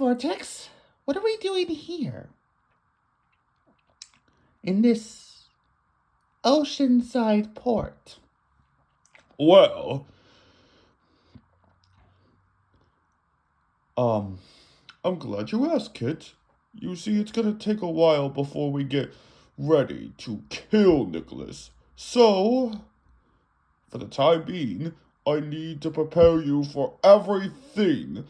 Vortex. What are we doing here? In this oceanside port? Well, I'm glad you asked, Kit. You see, it's gonna take a while before we get ready to kill Nicholas. So, for the time being, I need to prepare you for everything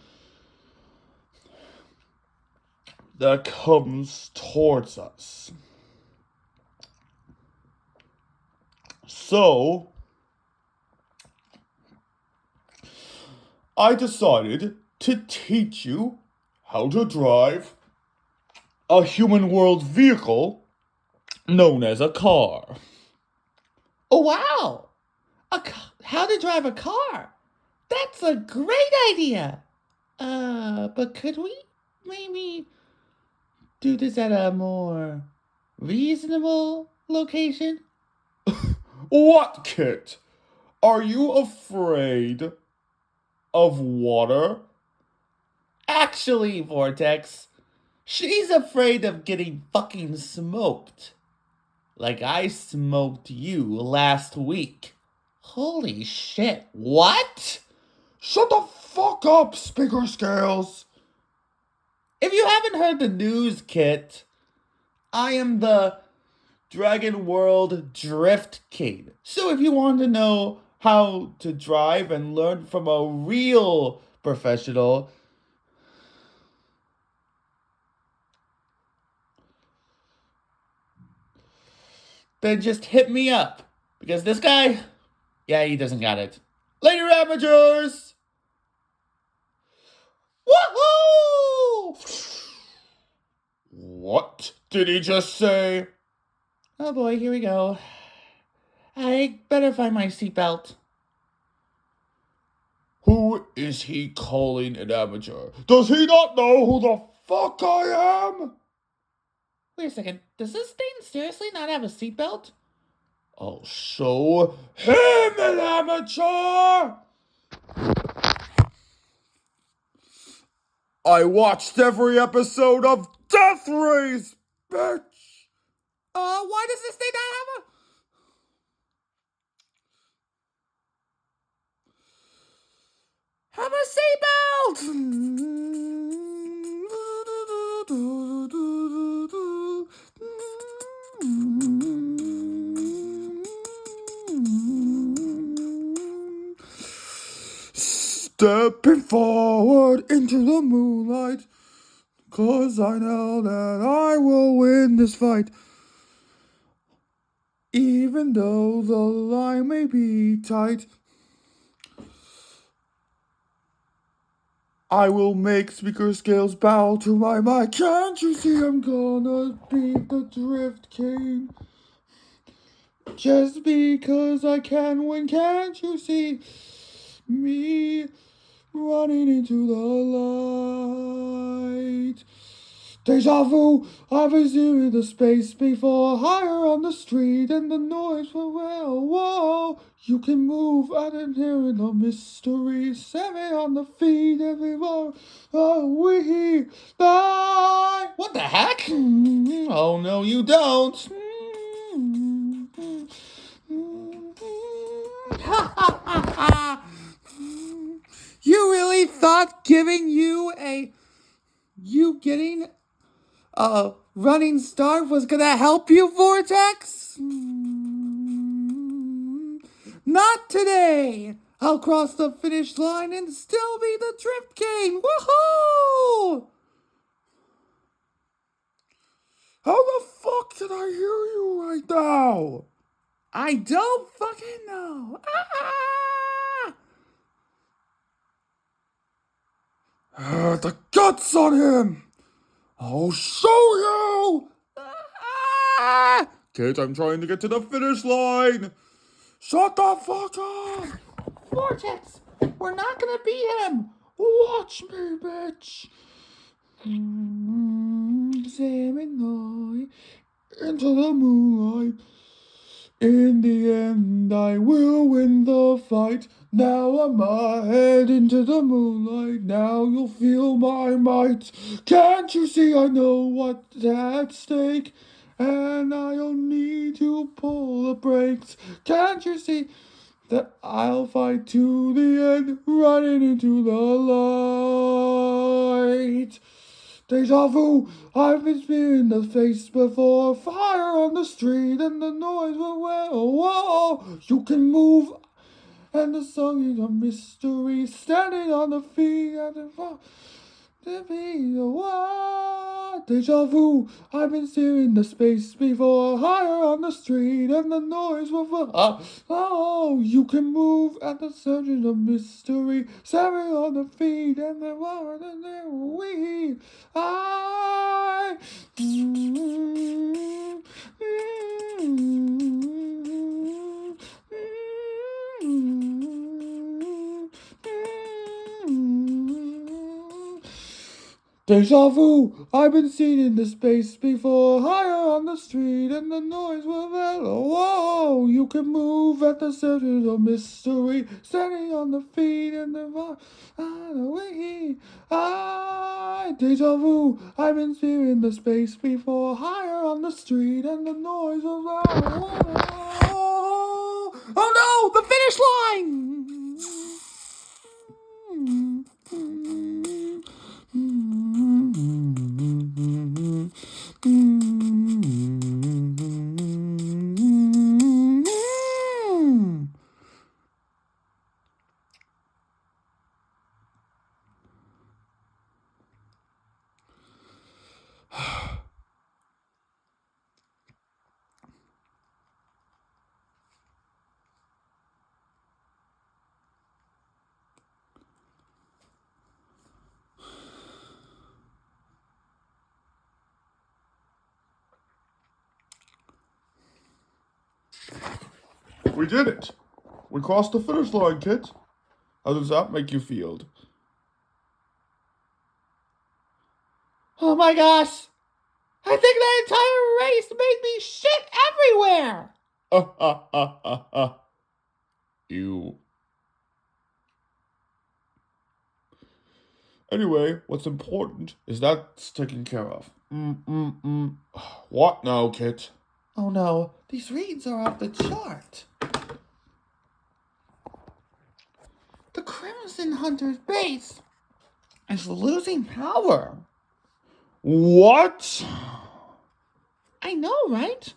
that comes towards us. So, I decided to teach you how to drive a human world vehicle known as a car. Oh, wow! How to drive a car? That's a great idea! But could we maybe do this at a more reasonable location? What, Kit? Are you afraid of water? Actually, Vortex, she's afraid of getting fucking smoked. Like I smoked you last week. Holy shit, what? Shut the fuck up, Speaker Scales! If you haven't heard the news, Kit, I am the Dragon World Drift King. So if you want to know how to drive and learn from a real professional, then just hit me up. Because this guy, yeah, he doesn't got it. Later, amateurs! Woohoo! What did he just say? Oh boy, here we go. I better find my seatbelt. Who is he calling an amateur? Does he not know who the fuck I am? Wait a second, does this thing seriously not have a seatbelt? I'll show him an amateur! I watched every episode of Death Race, bitch! Why does this thing not have a seatbelt? Stepping forward into the moonlight, 'cause I know that I will win this fight. Even though the line may be tight, I will make Speaker Scales bow to my mic. Can't you see I'm gonna beat the Drift King? Just because I can win, can't you see me running into the light? Deja vu, I've been in the space before, higher on the street, and the noise for well, whoa. You can move, I didn't hear the mystery, set me on the feet, everywhere, we die. What the heck? Oh no, you don't. You really thought giving you getting a running start was gonna help you, Vortex? Not today! I'll cross the finish line and still be the Drift King! Woohoo! How the fuck did I hear you right now? I don't fucking know. The guts on him! I'll show you! Kate, I'm trying to get to the finish line! Shut the fuck up! Vortex, we're not gonna beat him. Watch me, bitch! Seminole. Into the moonlight. In the end, I will win the fight. Now I'm ahead into the moonlight. Now you'll feel my might. Can't you see I know what's at stake? And I'll need to pull the brakes. Can't you see that I'll fight to the end, running into the light? Deja vu, I've been in the face before. Fire on the street and the noise will whoa, you can move. And the song is a mystery, standing on the feet and to be the one. Deja vu, I've been seeing the space before, higher on the street, and the noise will you can move at the surgeon of mystery, standing on the feet and the word and the we. I. Deja vu, I've been seen in the space before, higher on the street, and the noise will mellow. Whoa, you can move at the center of mystery, standing on the feet and the way. Deja vu, I've been seen in the space before, higher on the street, and the noise will mellow. Oh no, the finish line! We did it. We crossed the finish line, Kit. How does that make you feel? Oh my gosh! I think the entire race made me shit everywhere! Ew. Anyway, what's important is that's taken care of. What now, Kit? Oh no, these reads are off the chart. The Crimson Hunter's base is losing power. What? I know, right?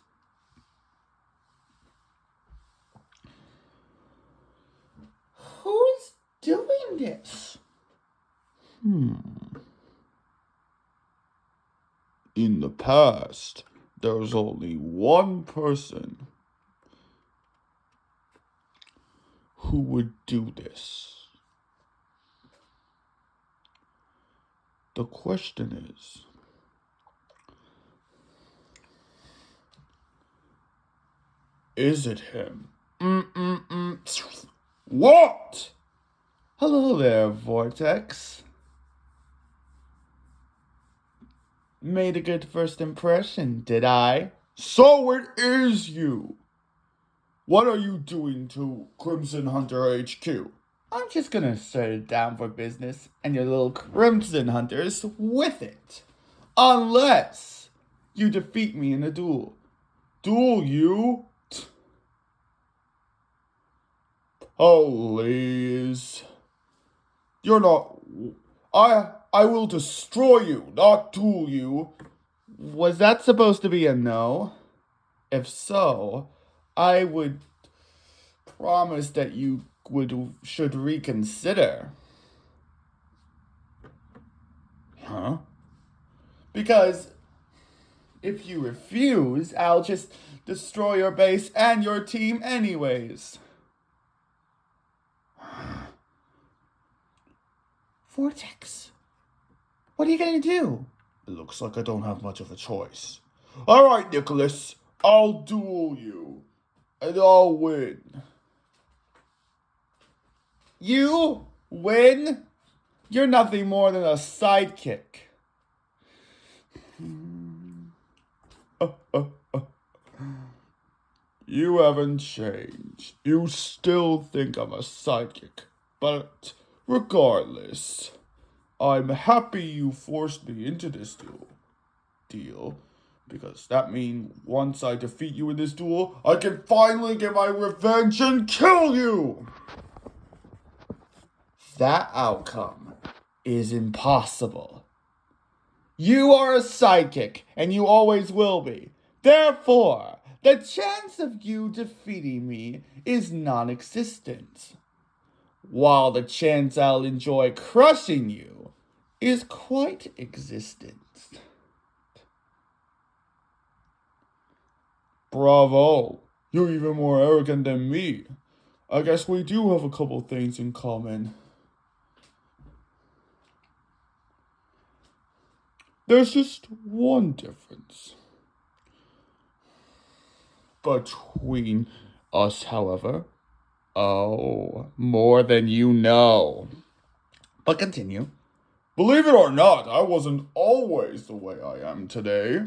Who's doing this? In the past, there was only one person who would do this. The question is it him? What? Hello there, Vortex. Made a good first impression, did I? So it is you. What are you doing to Crimson Hunter HQ? I'm just gonna shut it down for business, and your little Crimson Hunters with it. Unless you defeat me in a duel. Duel you? Please. You're not. I will destroy you, not duel you. Was that supposed to be a no? If so, I would promise that you should reconsider. Huh? Because if you refuse, I'll just destroy your base and your team anyways. Vortex, what are you gonna do? It looks like I don't have much of a choice. Alright, Nicholas, I'll duel you. And I'll win. You win? You're nothing more than a sidekick. You haven't changed. You still think I'm a psychic. But regardless, I'm happy you forced me into this deal. Because that means once I defeat you in this duel, I can finally get my revenge and kill you! That outcome is impossible. You are a psychic, and you always will be. Therefore, the chance of you defeating me is non existent. While the chance I'll enjoy crushing you is quite existent. Bravo! You're even more arrogant than me. I guess we do have a couple things in common. There's just one difference. Between us, however. Oh, more than you know. But continue. Believe it or not, I wasn't always the way I am today.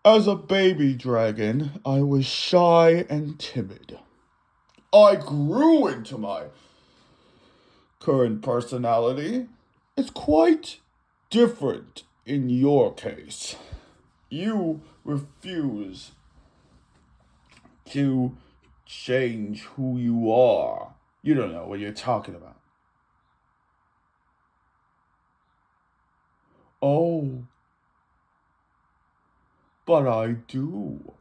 As a baby dragon, I was shy and timid. I grew into my current personality. It's quite different in your case. You refuse to change who you are. You don't know what you're talking about. Oh, but I do.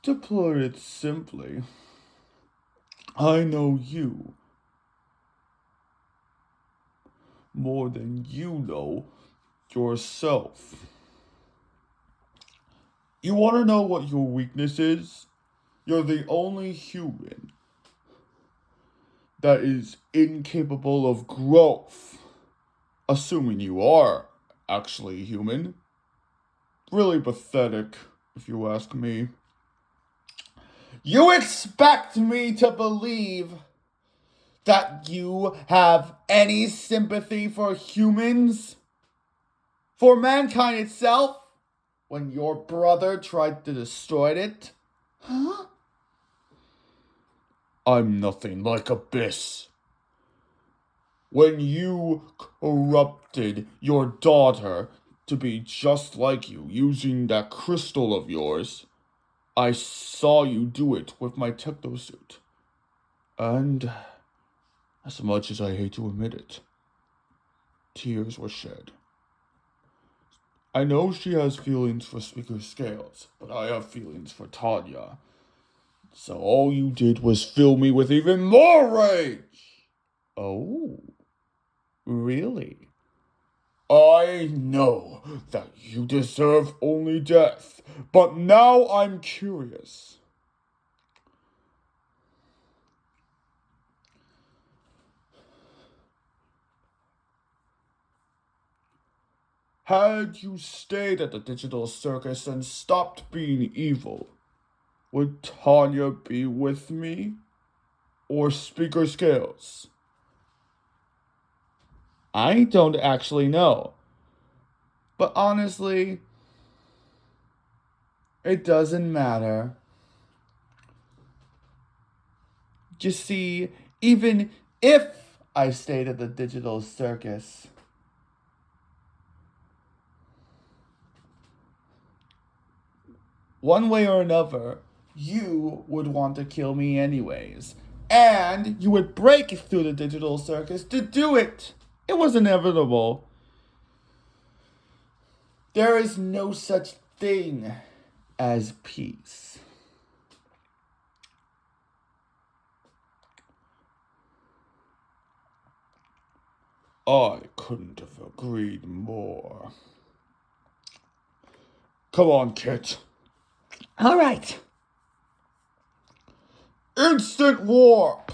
To put it simply, I know you more than you know yourself. You want to know what your weakness is? You're the only human that is incapable of growth. Assuming you are actually human. Really pathetic, if you ask me. You expect me to believe that you have any sympathy for humans? For mankind itself? When your brother tried to destroy it? Huh? I'm nothing like Abyss. When you corrupted your daughter to be just like you using that crystal of yours, I saw you do it with my technosuit. And as much as I hate to admit it, tears were shed. I know she has feelings for Speaker Scales, but I have feelings for Tanya. So all you did was fill me with even more rage! Oh, really? I know that you deserve only death, but now I'm curious. Had you stayed at the digital circus and stopped being evil, would Tanya be with me? Or Speaker Scales? I don't actually know. But honestly, it doesn't matter. You see, even if I stayed at the digital circus, one way or another, you would want to kill me anyways. And you would break through the digital circus to do it. It was inevitable. There is no such thing as peace. I couldn't have agreed more. Come on, Kit. All right. Instant warp!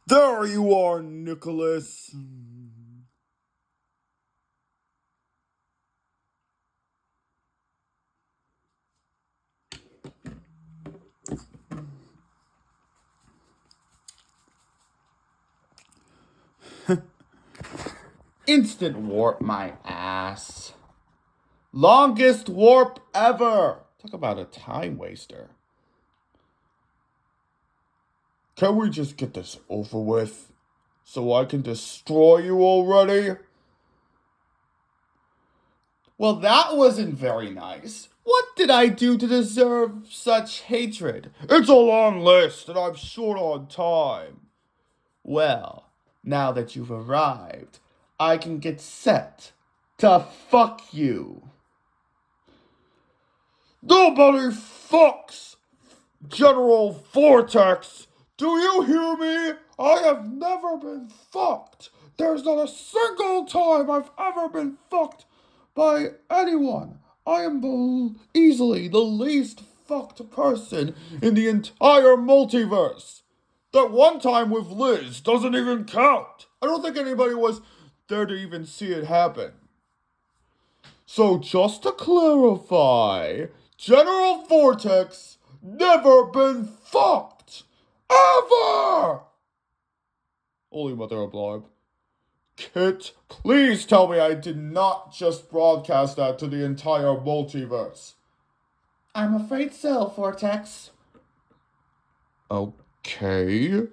There you are, Nicholas. Instant warp my ass. Longest warp ever. Talk about a time waster. Can we just get this over with so I can destroy you already? Well, that wasn't very nice. What did I do to deserve such hatred? It's a long list and I'm short on time. Well, now that you've arrived, I can get set to fuck you. Nobody fucks General Vortex. Do you hear me? I have never been fucked. There's not a single time I've ever been fucked by anyone. I am easily the least fucked person in the entire multiverse. That one time with Liz doesn't even count. I don't think anybody was there to even see it happen. So just to clarify, General Vortex never been fucked. Ever! Holy mother of Lord. Kit, please tell me I did not just broadcast that to the entire multiverse. I'm afraid so, Vortex. Okay.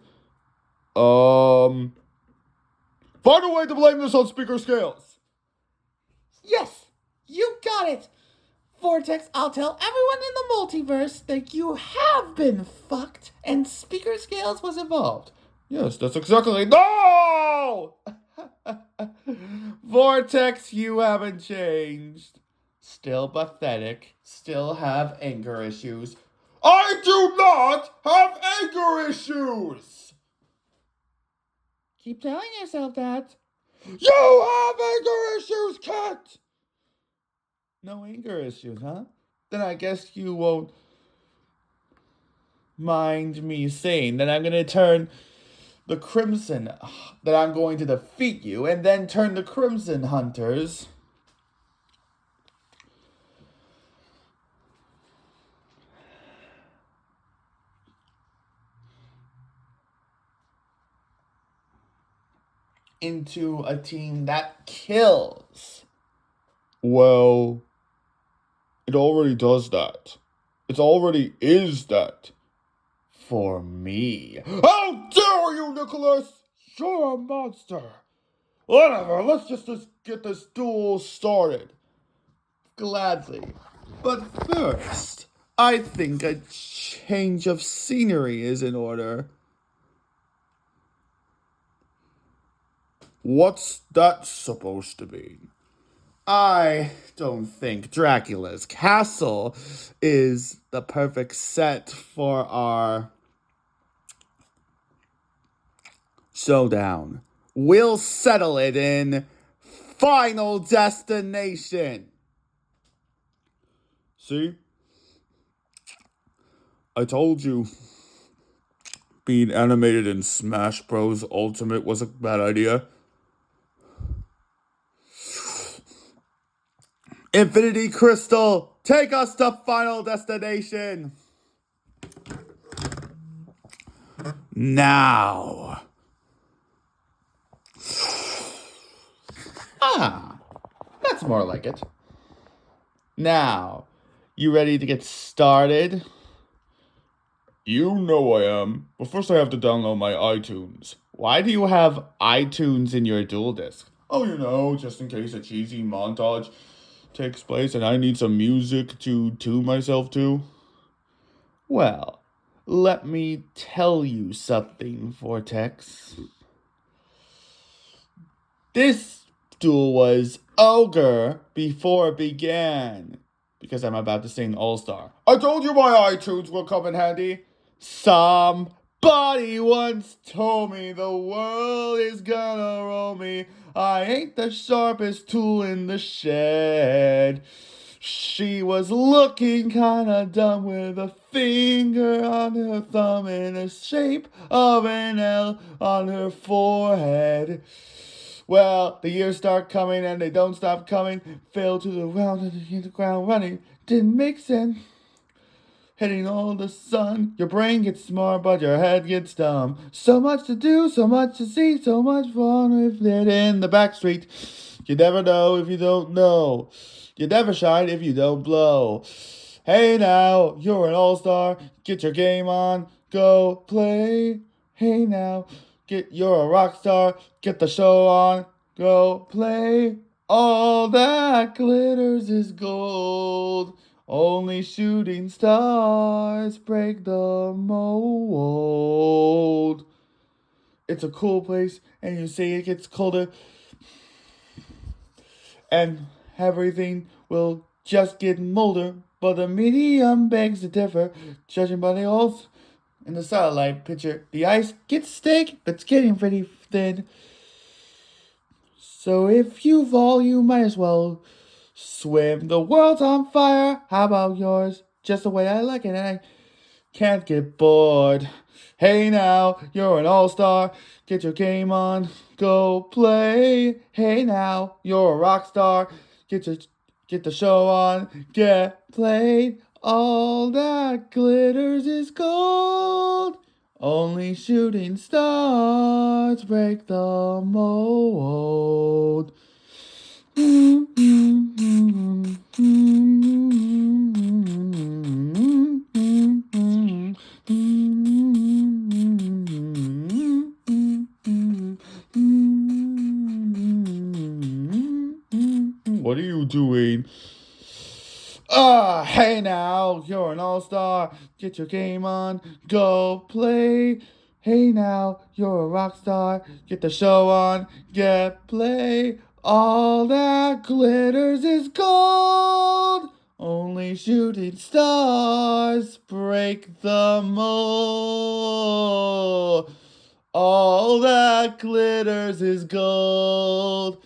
Find a way to blame this on speaker scales. Yes, you got it. Vortex, I'll tell everyone in the multiverse that you have been fucked and Speaker Scales was involved. Yes, that's exactly. No! Vortex, you haven't changed. Still pathetic. Still have anger issues. I do not have anger issues! Keep telling yourself that. You have anger issues, Cat! No anger issues, huh? Then I guess you won't mind me saying that I'm going to turn the Crimson, that I'm going to defeat you, and then turn the Crimson Hunters into a team that kills. Well, it already does that. It already is that. For me. How dare you, Nicholas! You're a monster. Whatever, let's just get this duel started. Gladly. But first, I think a change of scenery is in order. What's that supposed to mean? I don't think Dracula's castle is the perfect set for our showdown. We'll settle it in Final Destination. See? I told you being animated in Smash Bros. Ultimate was a bad idea. Infinity Crystal, take us to Final Destination. Now. Ah, that's more like it. Now, you ready to get started? You know I am. But first I have to download my iTunes. Why do you have iTunes in your dual disc? Oh, you know, just in case a cheesy montage takes place and I need some music to tune myself to. Well, let me tell you something, Vortex. This duel was ogre before it began. Because I'm about to sing All Star. I told you my iTunes will come in handy. Somebody once told me the world is gonna roll me. I ain't the sharpest tool in the shed. She was looking kinda dumb with a finger on her thumb in the shape of an L on her forehead. Well, the years start coming and they don't stop coming. Fell to the ground and hit the ground running. Didn't make sense. Hitting all the sun. Your brain gets smart, but your head gets dumb. So much to do, so much to see, so much fun with it in the back street. You never know if you don't know. You never shine if you don't blow. Hey now, you're an all-star. Get your game on, go play. Hey now, you're a rock star. Get the show on, go play. All that glitters is gold. Only shooting stars break the mold. It's a cool place, and you say it gets colder, and everything will just get molder. But the medium begs to differ, judging by the holes in the satellite picture. The ice gets thick, but it's getting pretty thin. So if you fall, you might as well swim. The world's on fire. How about yours? Just the way I like it, and I can't get bored. Hey now, you're an all-star. Get your game on, go play. Hey now, you're a rock star. Get the show on, get played. All that glitters is gold. Only shooting stars break the mold. What are you doing? Hey now, you're an all-star. Get your game on, go play. Hey now, you're a rock star. Get the show on, get play. All that glitters is gold. Only shooting stars break the mold. All that glitters is gold.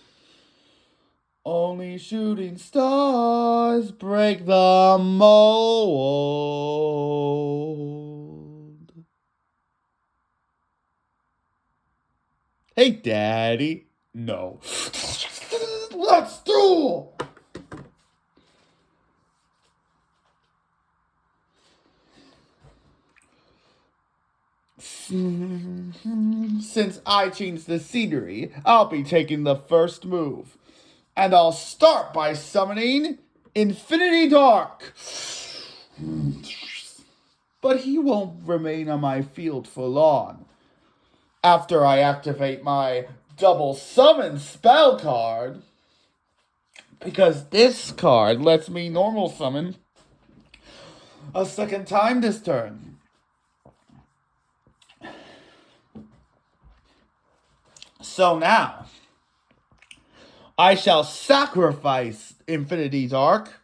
Only shooting stars break the mold. Hey, Daddy. No. Let's duel! Since I changed the scenery, I'll be taking the first move. And I'll start by summoning Infinity Dark. But he won't remain on my field for long. After I activate my double summon spell card, because this card lets me normal summon a second time this turn. So now, I shall sacrifice Infinity Dark.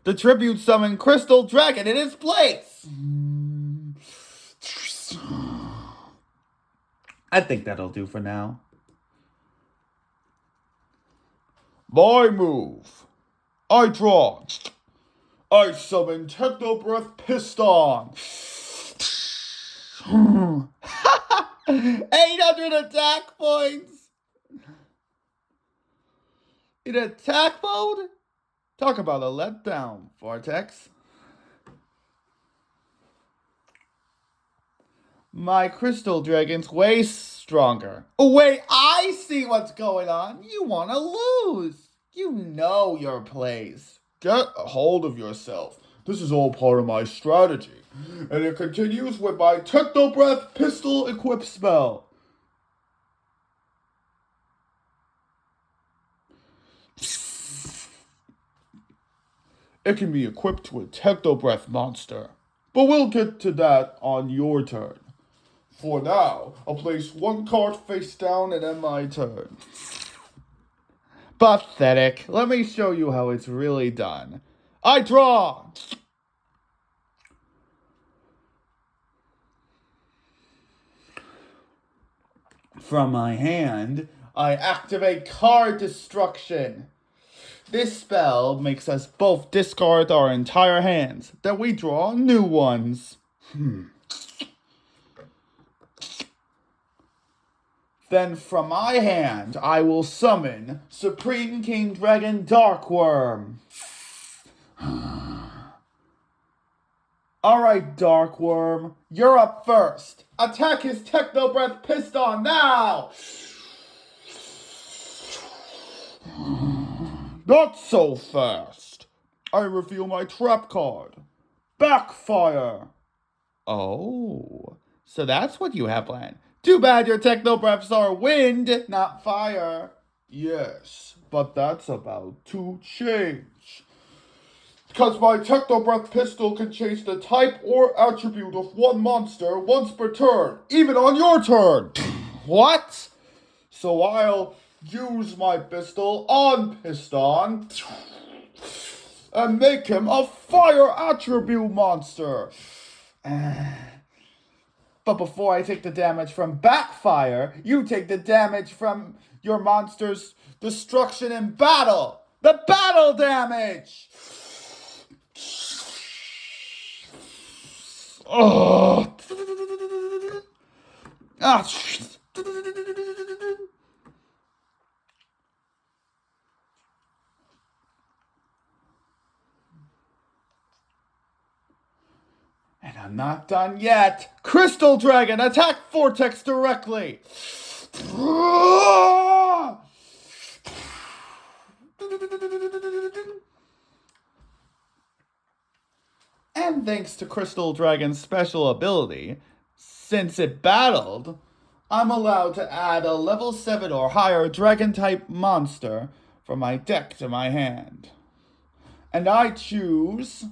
The tribute summon Crystal Dragon in its place. I think that'll do for now. My move. I draw. I summon Techno Breath Piston. 800 attack points. In attack mode? Talk about a letdown, Vortex. My crystal dragon's way stronger. Oh, wait, I see what's going on. You want to lose. You know your plays. Get a hold of yourself. This is all part of my strategy. And it continues with my Techno Breath Pistol Equip spell. It can be equipped to a Techno Breath monster. But we'll get to that on your turn. For now, I'll place one card face down and end my turn. Pathetic. Let me show you how it's really done. I draw. From my hand, I activate card destruction. This spell makes us both discard our entire hands, then we draw new ones. Then from my hand, I will summon Supreme King Dragon Darkworm. Alright, Darkworm, you're up first. Attack his Techno Breath Piston now! Not so fast. I reveal my trap card. Backfire. Oh, so that's what you have planned. Too bad your techno breaths are wind, not fire. Yes, but that's about to change. Because my techno breath pistol can change the type or attribute of one monster once per turn, even on your turn. What? So I'll use my pistol on Piston and make him a fire attribute monster. But before I take the damage from Backfire, you take the damage from your monster's destruction in battle. The battle damage! Oh. And I'm not done yet. Crystal Dragon, attack Vortex directly. And thanks to Crystal Dragon's special ability, since it battled, I'm allowed to add a level 7 or higher Dragon-type monster from my deck to my hand. And I choose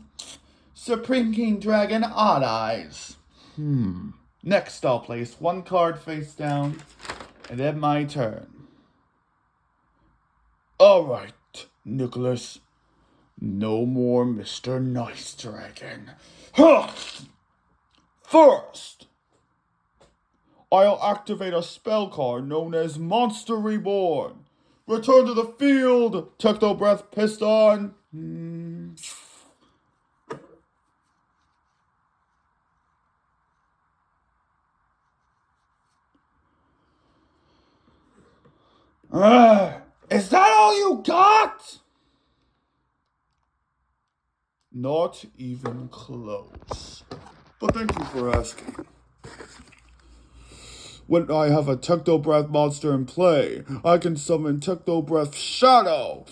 Supreme King Dragon Odd Eyes. Next, I'll place one card face down, and end my turn. Alright, Nicholas. No more Mr. Nice Dragon. First, I'll activate a spell card known as Monster Reborn. Return to the field, Techno Breath Piston. Is that all you got? Not even close. But thank you for asking. When I have a Techno Breath monster in play, I can summon Techno Breath Shadow.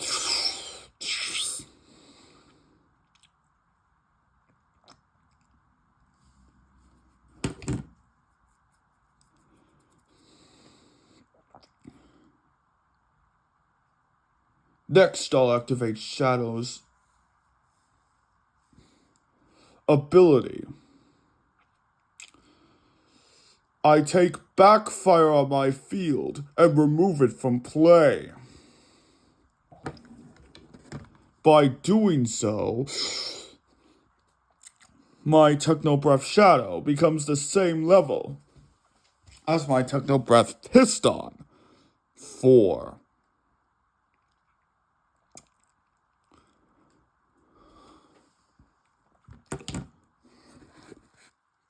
Next, I'll activate Shadow's ability. I take Backfire on my field and remove it from play. By doing so, my Techno Breath Shadow becomes the same level as my Techno Breath Piston. 4.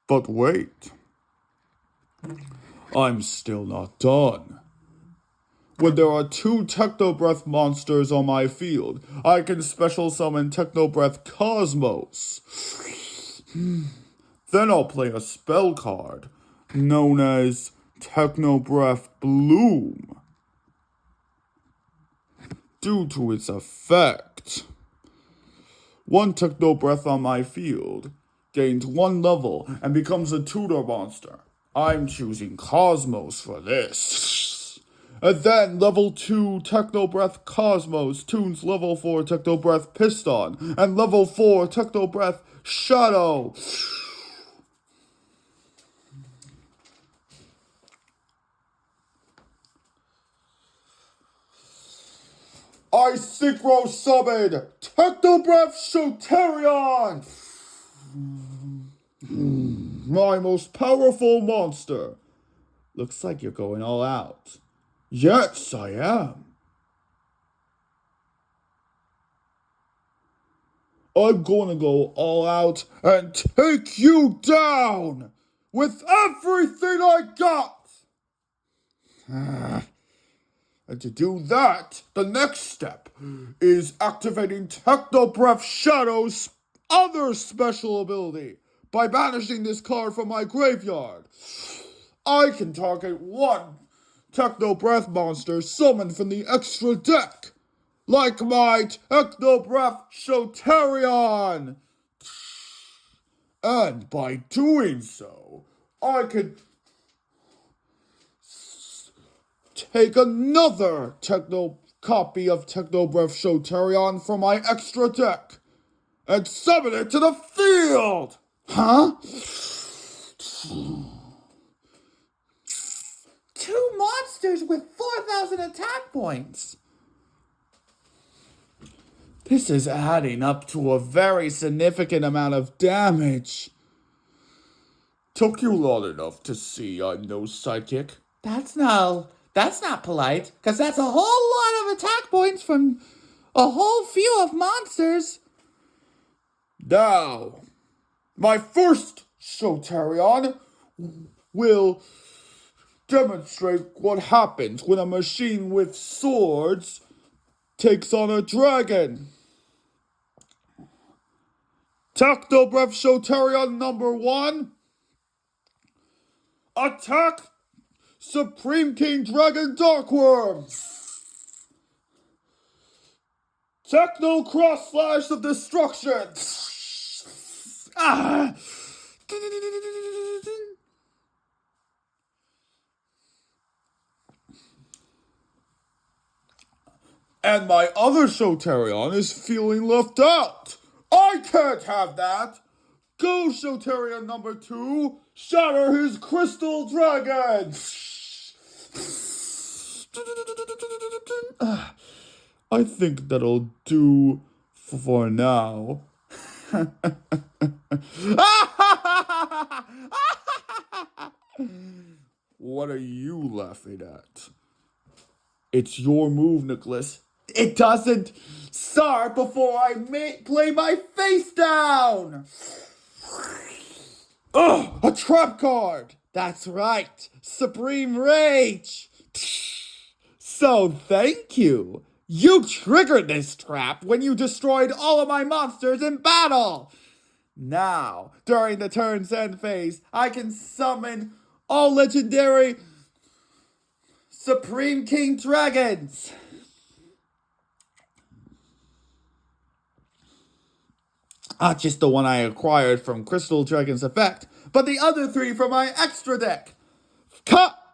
But wait. I'm still not done. When there are 2 Techno Breath monsters on my field, I can special summon Techno Breath Cosmos. Then I'll play a spell card known as Techno Breath Bloom. Due to its effect, 1 Techno Breath on my field gains 1 level and becomes a tutor monster. I'm choosing Cosmos for this. And then level 2 Techno Breath Cosmos tunes level 4 Techno Breath Piston and level 4 Techno Breath Shadow. I synchro summon Techno Breath Soterion. My most powerful monster. Looks like you're going all out. Yes, I am. I'm going to go all out and take you down with everything I got. And to do that, the next step is activating Techno Breath Shadow's other special ability by banishing this card from my graveyard. I can target one Techno Breath monster summoned from the extra deck, like my Techno Breath Shotarion. And by doing so, I can take another copy of Techno Breath Shotarion from my extra deck and summon it to the field. Huh? 2 monsters with 4,000 attack points. This is adding up to a very significant amount of damage. Took you long enough to see I'm no sidekick. That's not polite, because that's a whole lot of attack points from a whole few of monsters. Now, my first Shotarion will demonstrate what happens when a machine with swords takes on a dragon. Techno Breath Shotarion number 1. Attack Supreme King Dragon Darkworm. Techno Cross Slash of Destruction. And my other Shotarion is feeling left out. I can't have that. Go, Shotarion number 2. Shatter his crystal dragon. I think that'll do for now. What are you laughing at? It's your move, Nicholas. It doesn't start before I play my face down. Ugh, a trap card. That's right, Supreme Rage. So thank you. You triggered this trap when you destroyed all of my monsters in battle. Now, during the turn's end phase, I can summon all legendary Supreme King Dragons. Not just the one I acquired from Crystal Dragon's effect, but the other 3 from my extra deck.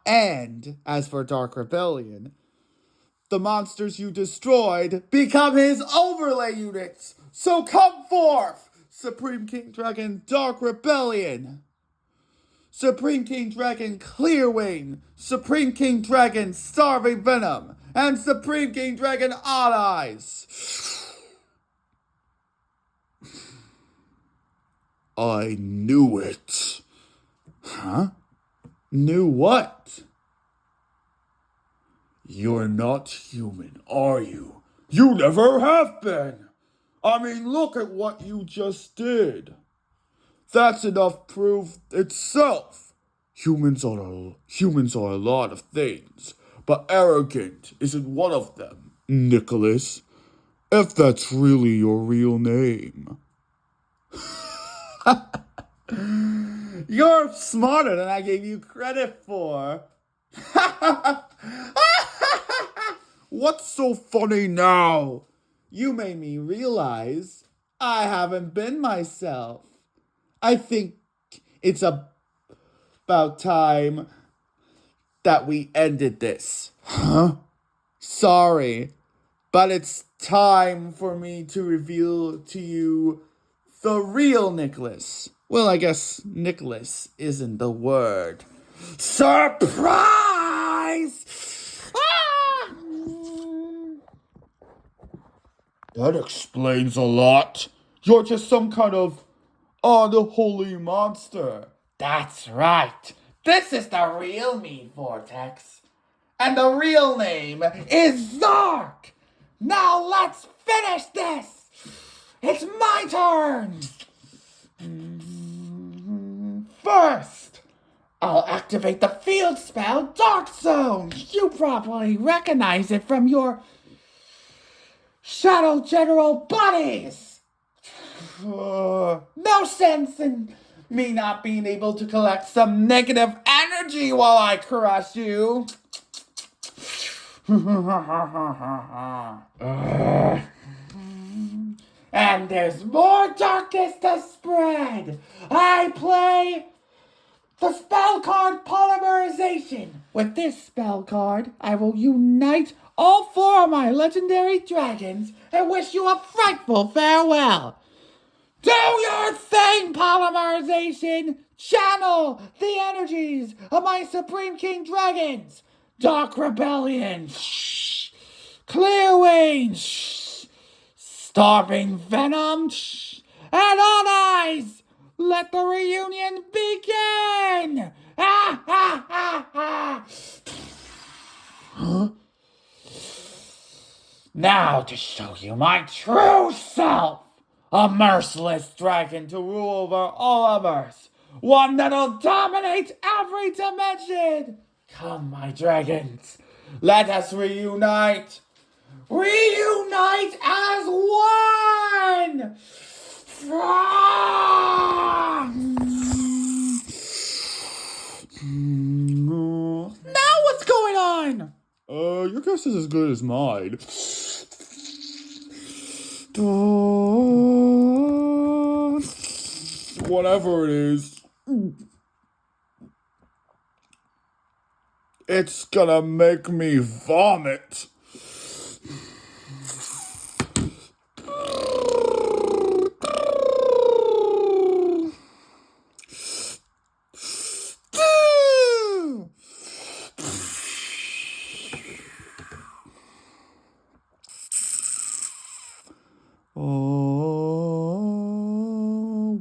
And as for Dark Rebellion, the monsters you destroyed become his overlay units. So come forth, Supreme King Dragon Dark Rebellion, Supreme King Dragon Clearwing, Supreme King Dragon Starving Venom, and Supreme King Dragon Odd Eyes. I knew it. Huh? Knew what? You're not human, are you? You never have been. I mean, look at what you just did. That's enough proof itself. Humans are a lot of things, but arrogant isn't one of them, Nicholas. If that's really your real name. You're smarter than I gave you credit for. What's so funny now? You made me realize I haven't been myself. I think it's about time that we ended this. Huh? Sorry, but it's time for me to reveal to you the real Nicholas. Well, I guess Nicholas isn't the word. Surprise! That explains a lot. You're just some kind of unholy monster. That's right. This is the real me, Vortex. And the real name is Zark. Now let's finish this. It's my turn! First, I'll activate the field spell Dark Zone. You probably recognize it from your Shadow General buddies. No sense in me not being able to collect some negative energy while I crush you. And there's more darkness to spread. I play the spell card Polymerization. With this spell card, I will unite all 4 of my legendary dragons and wish you a frightful farewell. Do your thing, Polymerization! Channel the energies of my Supreme King Dragons! Dark Rebellion! Shh. Clear Wing! Shh. Starving Venom! Shh. And On Eyes! Let the reunion begin! Ah, ah, ah, ah. Huh? Now to show you my true self! A merciless dragon to rule over all others. One that'll dominate every dimension. Come, my dragons. Let us reunite. Reunite as one! Now what's going on? Your guess is as good as mine. Whatever it is, it's gonna make me vomit.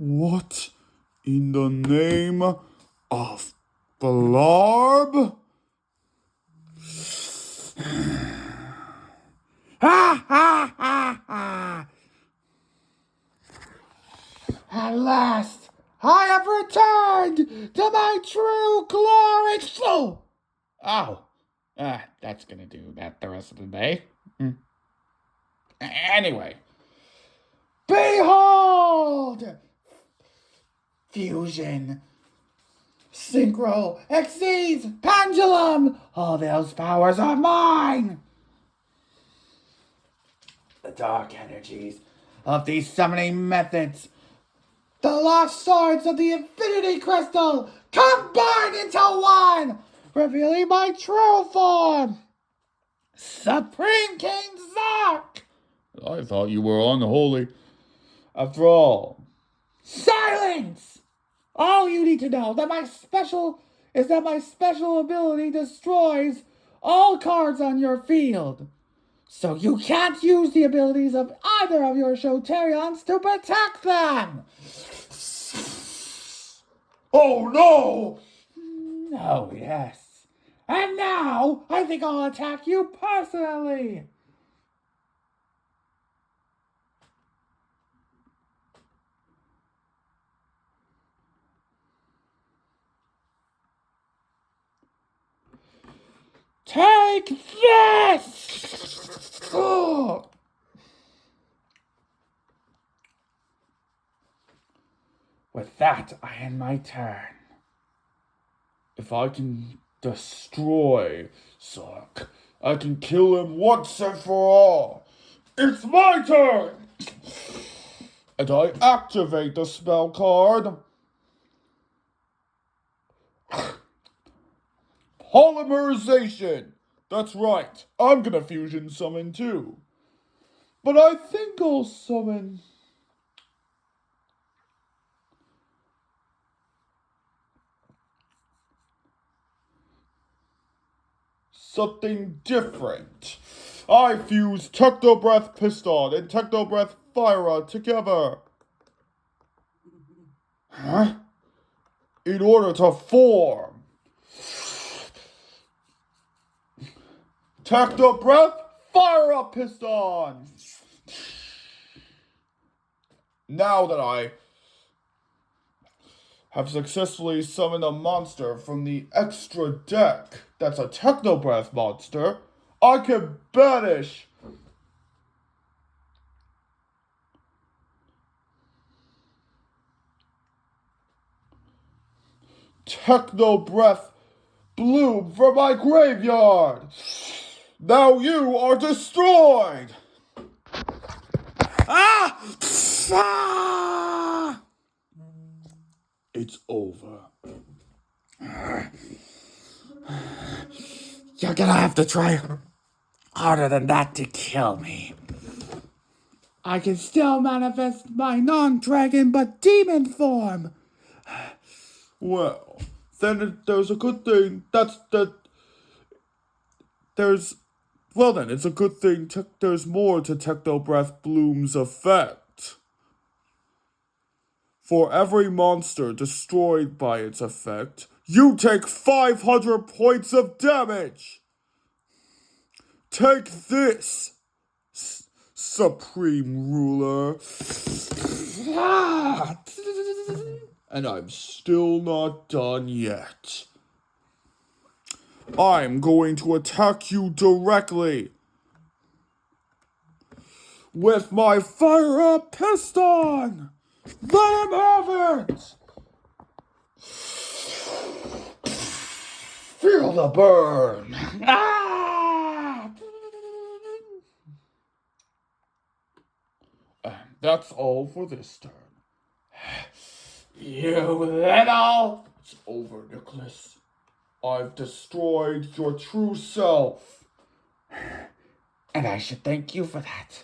What in the name of Blarb? Ha ha ha ha! At last, I have returned to my true glory. Ow. That's gonna do that the rest of the day. Anyway. Behold! Fusion. Synchro. Exceeds. Pendulum. All those powers are mine. The dark energies of these summoning methods. The lost swords of the Infinity Crystal combined into one, revealing my true form. Supreme King Zark. I thought you were unholy. After all, silence! All you need to know that my special ability destroys all cards on your field. So you can't use the abilities of either of your Shoterions to protect them! Oh no! Oh, yes. And now, I think I'll attack you personally! Take this! Oh. With that, I end my turn. If I can destroy Zark, I can kill him once and for all. It's my turn! And I activate the spell card. Polymerization! That's right, I'm gonna fusion summon too. But I think I'll summon something different. I fuse Techno Breath Piston and Techno Breath Fire together. Huh? In order to form Techno Breath Fire Piston. now that I have successfully summoned a monster from the extra deck that's a Technobreath monster, I can banish Technobreath Bloom from my graveyard. Now you are destroyed. Ah! Ah! It's over. You're gonna have to try harder than that to kill me. I can still manifest my non-dragon but demon form. Well, then there's a good thing. It's a good thing there's more to Technobreath Bloom's effect. For every monster destroyed by its effect, you take 500 points of damage. Take this, Supreme Ruler. And I'm still not done yet. I'm going to attack you directly with my fire-up piston. Let him have it. Feel the burn. Ah! And that's all for this turn. You little... It's over, Nicholas. I've destroyed your true self. And I should thank you for that.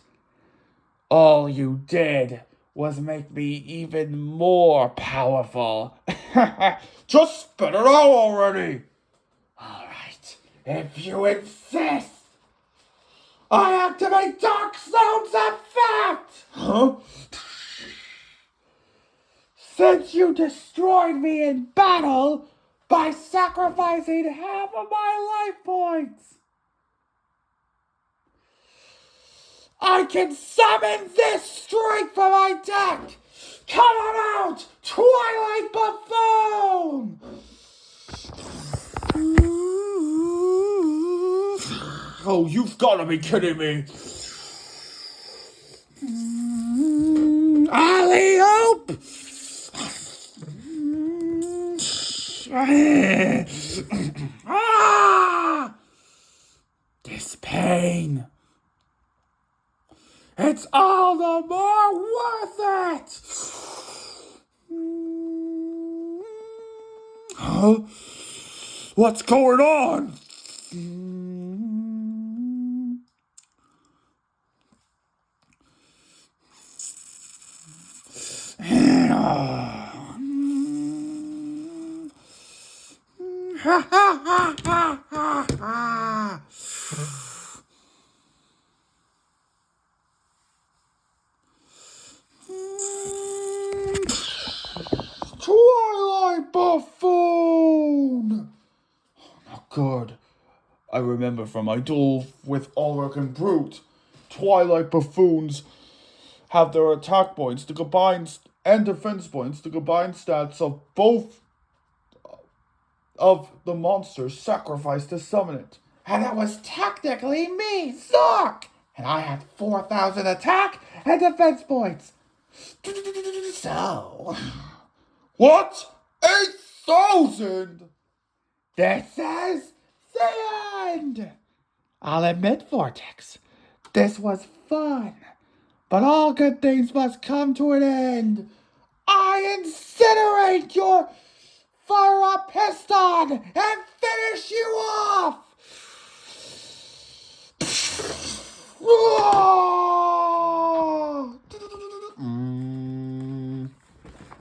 All you did was make me even more powerful. Just spit it out already. All right, if you insist. I activate Dark Zone's effect! Huh? Since you destroyed me in battle by sacrificing half of my life points, I can summon this strength from my deck! Come on out, Twilight Buffoon! Oh, you've got to be kidding me. Alley-oop! Ah! This pain. It's all the more worth it! Huh? What's going on? Ha ha ha ha ha ha! Twilight Buffoon! Not good. I remember from my duel with Ulrich and Brute, Twilight Buffoons have their attack points to combine and defense points to combine stats of both of the monsters sacrificed to summon it. And it was technically me, Zork! And I had 4,000 attack and defense points. So... What? 8,000? This is the end! I'll admit, Vortex, this was fun. But all good things must come to an end. I incinerate your fire-up piston and finish you off!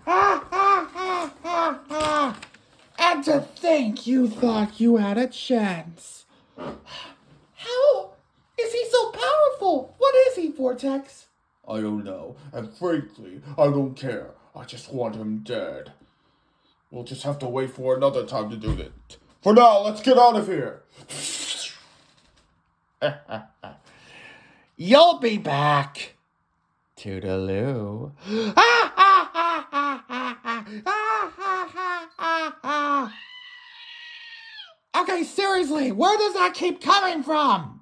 Ha ha ha ha ha! And to think you thought you had a chance. How is he so powerful? What is he, Vortex? I don't know, and frankly, I don't care. I just want him dead. We'll just have to wait for another time to do it. For now, let's get out of here. You'll be back. Toodaloo. Ah, ah, ah, ah, ah, ah, ah, ah, ah, ah. Okay, seriously, where does that keep coming from?